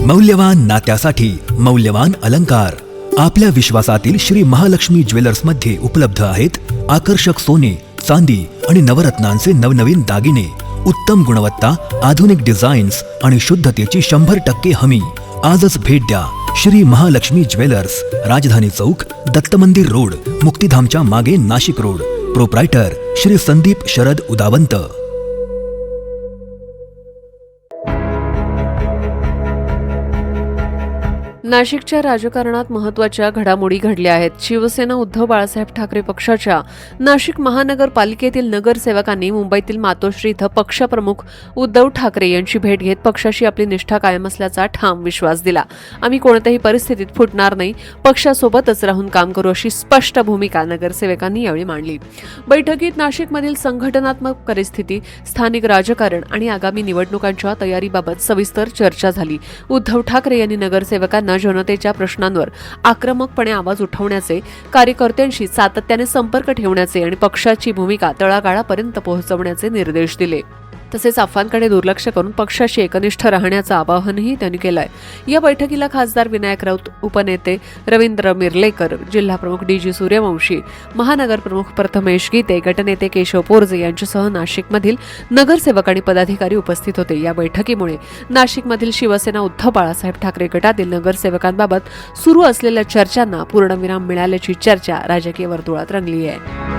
मौल्यवान नात्यासाठी मौल्यवान अलंकार आपल्या विश्वासातील श्री महालक्ष्मी ज्वेलर्स मध्ये उपलब्ध आहेत. आकर्षक सोने, चांदी आणि नवरत्नांचे नवनवीन दागिने, उत्तम गुणवत्ता, आधुनिक डिझाईन्स आणि शुद्धतेची 100% हमी. आजच भेट द्या श्री महालक्ष्मी ज्वेलर्स, राजधानी चौक, दत्त मंदिर रोड, मुक्तिधामच्या मागे, नाशिक रोड. प्रोप्रायटर श्री संदीप शरद उदावंत. नाशिकच्या राजकारणात महत्त्वाच्या घडामोडी घडल्या आहेत. शिवसेना उद्धव बाळासाहेब ठाकरे पक्षाच्या नाशिक महानगरपालिकेतील नगरसेवकांनी मुंबईतील मातोश्री इथं पक्षप्रमुख उद्धव ठाकरे यांची भेट घेत पक्षाशी आपली निष्ठा कायम असल्याचा ठाम विश्वास दिला. आम्ही कोणत्याही परिस्थितीत फुटणार नाही, पक्षासोबतच राहून काम करू, अशी स्पष्ट भूमिका नगरसेवकांनी यावेळी मांडली. बैठकीत नाशिकमधील संघटनात्मक परिस्थिती, स्थानिक राजकारण आणि आगामी निवडणुकांच्या तयारीबाबत सविस्तर चर्चा झाली. उद्धव ठाकरे यांनी नगरसेवकांना जनतेच्या प्रश्नांवर आक्रमकपणे आवाज उठवण्याचे, कार्यकर्त्यांशी सातत्याने संपर्क ठेवण्याचे आणि पक्षाची भूमिका तळागाळापर्यंत पोहोचवण्याचे निर्देश दिले. तसेच अफवांकडे दुर्लक्ष करून पक्षाशी एकनिष्ठ राहण्याचं आवाहनही त्यांनी केलंय. या बैठकीला खासदार विनायक राऊत, उपनेते रवींद्र मिर्लेकर, जिल्हाप्रमुख DG सूर्यवंशी, महानगर प्रमुख प्रथमेश गीते, गटनेते केशव पोरजे यांच्यासह नाशिकमधील नगरसेवक आणि पदाधिकारी उपस्थित होते. या बैठकीमुळे नाशिकमधील शिवसेना उद्धव बाळासाहेब ठाकरे गटातील नगरसेवकांबाबत सुरू असलेल्या चर्चांना पूर्णविराम मिळाल्याची चर्चा राजकीय वर्तुळात रंगली आहे.